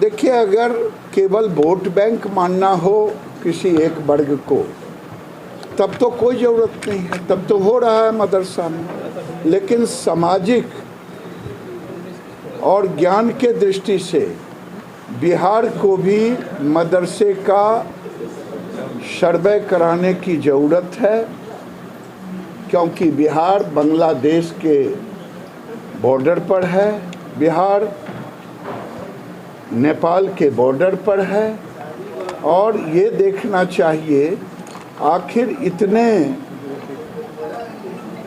देखिए, अगर केवल वोट बैंक मानना हो किसी एक वर्ग को, तब तो कोई ज़रूरत नहीं है, तब तो हो रहा है मदरसा में। लेकिन सामाजिक और ज्ञान के दृष्टि से बिहार को भी मदरसे का सर्वे कराने की ज़रूरत है, क्योंकि बिहार बांग्लादेश के बॉर्डर पर है, बिहार नेपाल के बॉर्डर पर है। और ये देखना चाहिए आखिर इतने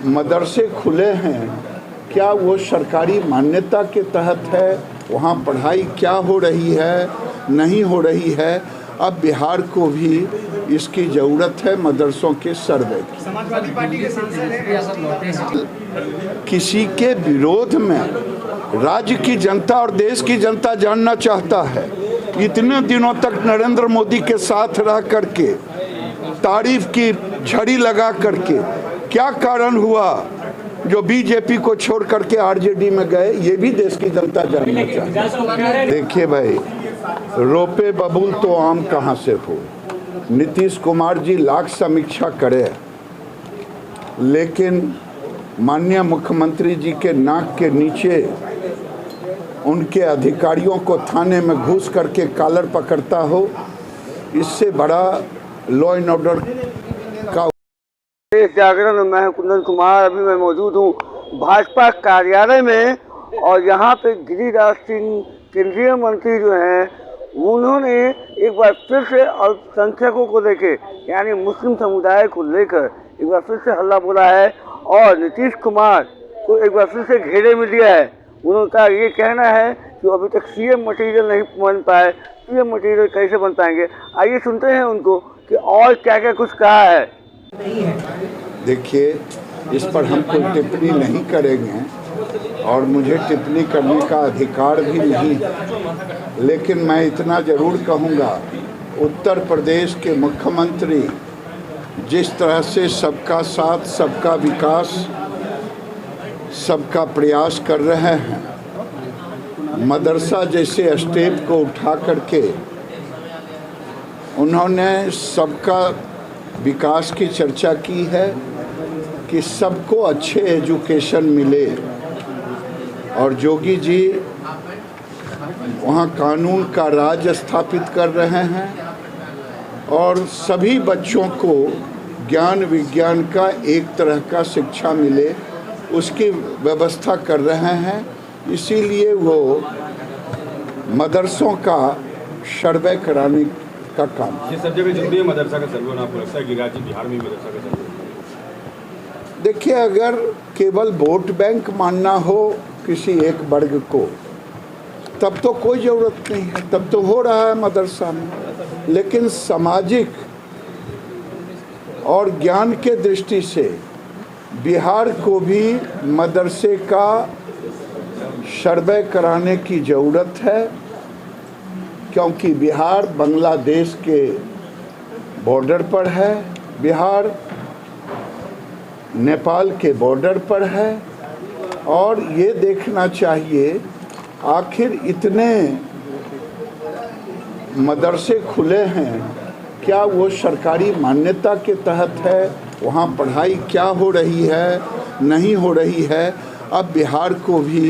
मदरसे खुले हैं, क्या वो सरकारी मान्यता के तहत है, वहाँ पढ़ाई क्या हो रही है, नहीं हो रही है। अब बिहार को भी इसकी ज़रूरत है मदरसों के सर्वे की। समाजवादी पार्टी के सांसद किसी के विरोध में राज्य की जनता और देश की जनता जानना चाहता है, इतने दिनों तक नरेंद्र मोदी के साथ रह करके तारीफ की झड़ी लगा करके क्या कारण हुआ जो बीजेपी को छोड़ करके आरजेडी में गए, ये भी देश की जनता जानना चाहती है। देखिए भाई, रोपे बबूल तो आम कहाँ से हो। नीतीश कुमार जी लाख समीक्षा करे, लेकिन माननीय मुख्यमंत्री जी के नाक के नीचे उनके अधिकारियों को थाने में घुस करके कॉलर पकड़ता हो, इससे बड़ा लॉ एंड ऑर्डर का जागरण। मैं कुंदन कुमार, अभी मैं मौजूद हूँ भाजपा कार्यालय में, और यहाँ पे गिरिराज सिंह केंद्रीय मंत्री जो हैं, उन्होंने एक बार फिर से अल्पसंख्यकों को लेकर, यानी मुस्लिम समुदाय को लेकर एक बार फिर से हल्ला बोला है, और नीतीश कुमार को एक बार फिर से घेरे में लिया है। उनका ये कहना है कि अभी तक सीएम मटेरियल नहीं बन पाए, सीएम मटेरियल कैसे बन पाएंगे। आइए सुनते हैं उनको कि और क्या क्या कुछ कहा है। देखिए, इस पर हम कोई टिप्पणी नहीं करेंगे और मुझे टिप्पणी करने का अधिकार भी नहीं, लेकिन मैं इतना ज़रूर कहूँगा, उत्तर प्रदेश के मुख्यमंत्री जिस तरह से सबका साथ, सबका विकास, सबका प्रयास कर रहे हैं, मदरसा जैसे स्टेप को उठा करके उन्होंने सबका विकास की चर्चा की है कि सबको अच्छे एजुकेशन मिले। और योगी जी वहाँ कानून का राज स्थापित कर रहे हैं और सभी बच्चों को ज्ञान विज्ञान का एक तरह का शिक्षा मिले, उसकी व्यवस्था कर रहे हैं। इसीलिए वो मदरसों का सर्वे कराने का काम। ये सब जगह जरूरी है मदरसा का सर्वे होना, आपको लगता है कि राज्य बिहार में मदरसा का सर्वे? देखिए, अगर केवल वोट बैंक मानना हो किसी एक वर्ग को, तब तो कोई ज़रूरत नहीं है, तब तो हो रहा है मदरसा में। लेकिन सामाजिक और ज्ञान के दृष्टि से बिहार को भी मदरसे का सर्वे कराने की ज़रूरत है, क्योंकि बिहार बांग्लादेश के बॉर्डर पर है, बिहार नेपाल के बॉर्डर पर है। और ये देखना चाहिए आखिर इतने मदरसे खुले हैं, क्या वो सरकारी मान्यता के तहत है, वहाँ पढ़ाई क्या हो रही है, नहीं हो रही है। अब बिहार को भी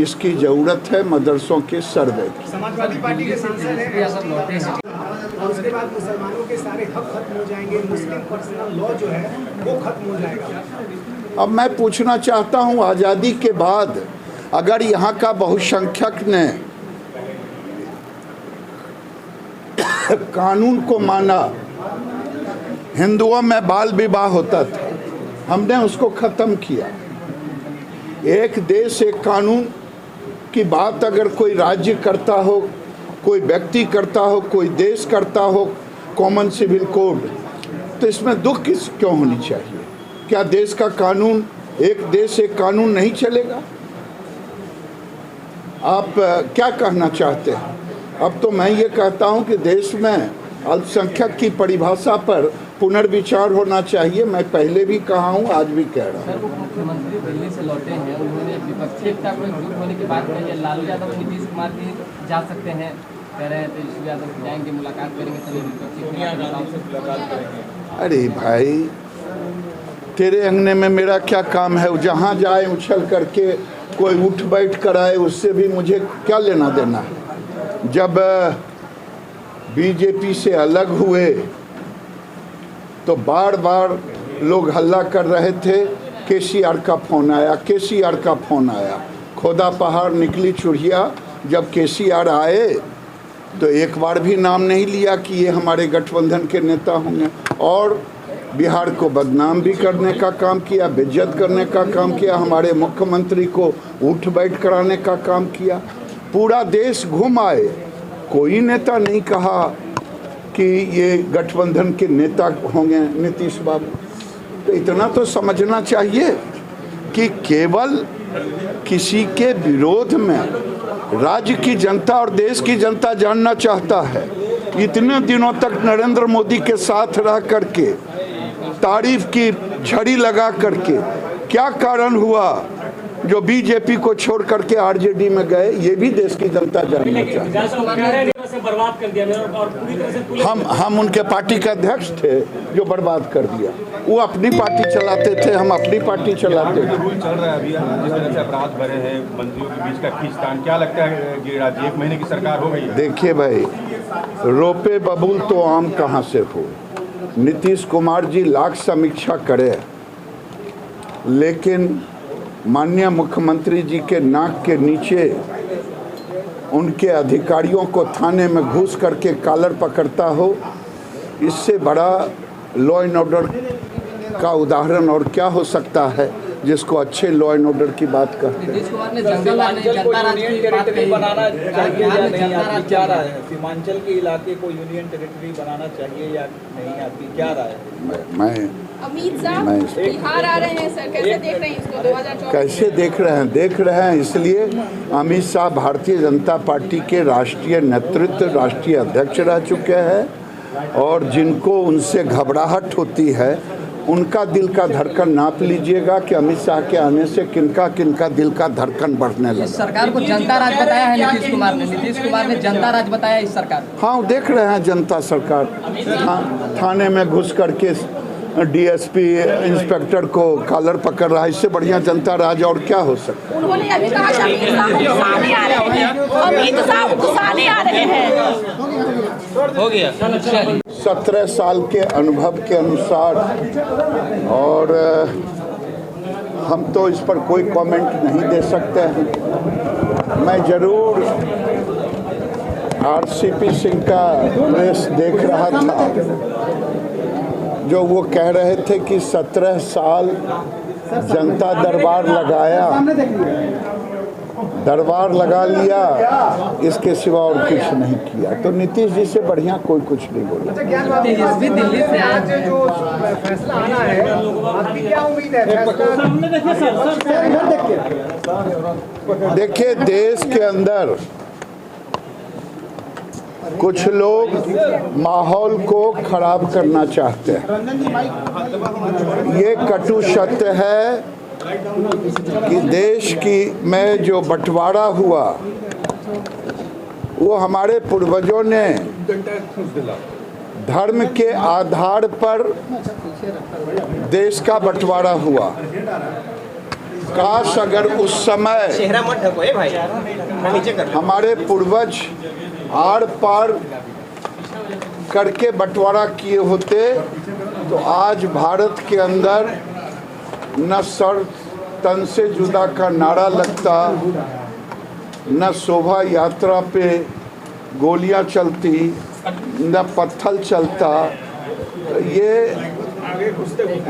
इसकी ज़रूरत है मदरसों के सर्वे की। समाजवादी पार्टी के सांसद हैं, और उसके बाद मुसलमानों के सारे हक खत्म हो जाएंगे, मुस्लिम पर्सनल लॉ जो है वो खत्म हो जाएगा। अब मैं पूछना चाहता हूँ, आज़ादी के बाद अगर यहाँ का बहुसंख्यक ने कानून को माना, हिंदुओं में बाल विवाह होता था, हमने उसको ख़त्म किया। एक देश एक कानून की बात अगर कोई राज्य करता हो, कोई व्यक्ति करता हो, कोई देश करता हो, कॉमन सिविल कोड, तो इसमें दुख किस क्यों होनी चाहिए? क्या देश का कानून, एक देश एक कानून नहीं चलेगा? आप क्या कहना चाहते हैं? अब तो मैं ये कहता हूँ कि देश में अल्पसंख्यक की परिभाषा पर पुनर्विचार होना चाहिए। मैं पहले भी कहा हूँ, आज भी कह रहा हूँ। मुख्यमंत्री दिल्ली से लौटे हैं, उन्होंने विपक्षी एकता को एकजुट होने की बात कही है। लालू यादव नीतीश कुमार भी जा सकते हैं, कह रहे हैं तेजस्वी यादव जाएंगे, मुलाकात करेंगे, सभी विपक्षी नेताओं से मुलाकात करेंगे। अरे भाई, तेरे अंगने में मेरा क्या काम है? जहाँ जाए उछल करके कोई उठ बैठ कराए, उससे भी मुझे क्या लेना देना है? जब बीजेपी से अलग हुए तो बार बार लोग हल्ला कर रहे थे, केसीआर का फ़ोन आया, केसीआर का फ़ोन आया। खोदा पहाड़ निकली चुड़िया। जब केसीआर आए तो एक बार भी नाम नहीं लिया कि ये हमारे गठबंधन के नेता होंगे, और बिहार को बदनाम भी करने का काम किया, बेइज्जत करने का काम किया, हमारे मुख्यमंत्री को उठ बैठ कराने का काम किया। पूरा देश घूम आए, कोई नेता नहीं कहा कि ये गठबंधन के नेता होंगे नीतीश बाबू। तो इतना तो समझना चाहिए कि केवल किसी के विरोध में राज्य की जनता और देश की जनता जानना चाहता है। इतने दिनों तक नरेंद्र मोदी के साथ रह करके, तारीफ की झड़ी लगा करके, क्या कारण हुआ जो बीजेपी को छोड़ करके आरजेडी में गए? ये भी देश की जनता जानना चाहती है। बर्बाद कर दिया और पूरी तरह से हम उनके पार्टी के अध्यक्ष थे जो बर्बाद कर दिया। वो अपनी पार्टी चलाते थे, हम अपनी पार्टी चलाते थे। रूल चल रहा है अभी, जिस तरह से अपराध भरे हैं, मंत्रियों के बीच का खींचतान, क्या लगता है गिरिराज, 1 महीने की सरकार हो गई है? देखिए भाई, रोपे बबूल तो आम कहाँ से हो। नीतीश कुमार जी लाख समीक्षा करे, लेकिन माननीय मुख्यमंत्री जी के नाक के नीचे उनके अधिकारियों को थाने में घुस करके कॉलर पकड़ता हो, इससे बड़ा लॉ एंड ऑर्डर का उदाहरण और क्या हो सकता है, जिसको अच्छे लॉ एंड ऑर्डर की बात करते हैं। नीतीश कुमार ने जंगल बनाना चाहिए या नहीं, आपकी क्या राय है? सीमांचल के इलाके को यूनियन टेरिटरी बनाना चाहिए या नहीं, आपकी क्या राय है? मैं अमित शाह बिहार आ रहे हैं सर, कैसे देख रहे हैं इसको? 2024 कैसे देख रहे हैं इसलिए अमित शाह भारतीय जनता पार्टी के राष्ट्रीय नेतृत्व, राष्ट्रीय अध्यक्ष रह चुके हैं, और जिनको उनसे घबराहट होती है उनका दिल का धड़कन नाप लीजिएगा कि अमित शाह के आने से किनका किनका दिल का धड़कन बढ़ने लगा। इस सरकार को जनता राज बताया है नीतीश कुमार ने जनता राज बताया इस सरकार। हाँ, देख रहे हैं जनता सरकार थाने में घुस करके डीएसपी इंस्पेक्टर को कॉलर पकड़ रहा है। इससे बढ़िया जनता राज और क्या हो सकता है? उन्होंने अभी कहा कि अमित शाह गुस्साने आ रहे हैं, अमित शाह गुस्साने आ रहे हैं। हो गया 17 साल के अनुभव के अनुसार, और हम तो इस पर कोई कमेंट नहीं दे सकते हैं। मैं जरूर आरसीपी सिंह का प्रेस देख रहा था, जो वो कह रहे थे कि 17 साल जनता दरबार लगा लिया, इसके सिवा और कुछ नहीं किया। तो नीतीश जी से बढ़िया कोई कुछ नहीं बोला। तेजस्वी दिल्ली से आज जो फैसला आना है, आपकी क्या उम्मीद है? देखिए, देश के अंदर कुछ लोग माहौल को खराब करना चाहते हैं। ये कटु सत्य है कि देश की में जो बंटवारा हुआ, वो हमारे पूर्वजों ने धर्म के आधार पर देश का बंटवारा हुआ। काश अगर उस समय हमारे पूर्वज आर पार करके बंटवारा किए होते तो आज भारत के अंदर न सर तन से जुदा का नारा लगता, न शोभा यात्रा पे गोलियां चलती, न पत्थर चलता। ये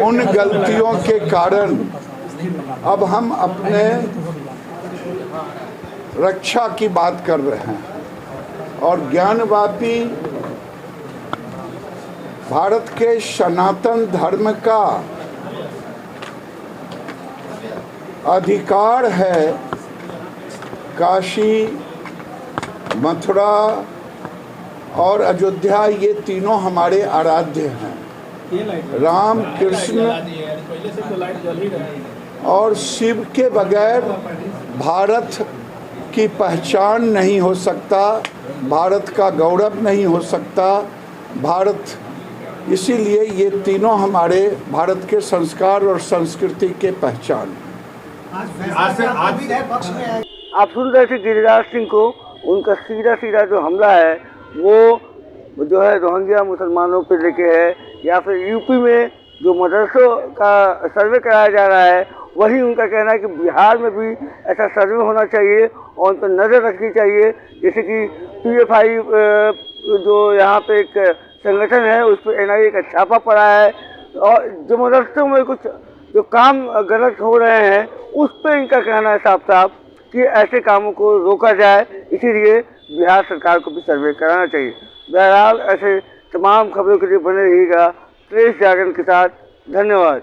उन गलतियों के कारण अब हम अपने रक्षा की बात कर रहे हैं, और ज्ञानवापी भारत के सनातन धर्म का अधिकार है। काशी, मथुरा और अयोध्या, ये तीनों हमारे आराध्य हैं। राम, कृष्ण और शिव के बगैर भारत की पहचान नहीं हो सकता, भारत का गौरव नहीं हो सकता। भारत, इसीलिए ये तीनों हमारे भारत के संस्कार और संस्कृति के पहचान। आप सुन रहे थे गिरिराज सिंह को। उनका सीधा जो हमला है वो जो है रोहिंग्या मुसलमानों पे लेके है, या फिर यूपी में जो मदरसों का सर्वे कराया जा रहा है, वही उनका कहना है कि बिहार में भी ऐसा सर्वे होना चाहिए और उन पर नज़र रखनी चाहिए। जैसे कि PFI जो यहाँ पे एक संगठन है, उस पर NIA का छापा पड़ा है और जो मदरसों में कुछ जो काम गलत हो रहे हैं उस पर इनका कहना है साफ साफ कि ऐसे कामों को रोका जाए। इसीलिए बिहार सरकार को भी सर्वे कराना चाहिए। बहरहाल ऐसे तमाम खबरों के लिए बने रहिएगा प्रेस जागरण के साथ। धन्यवाद।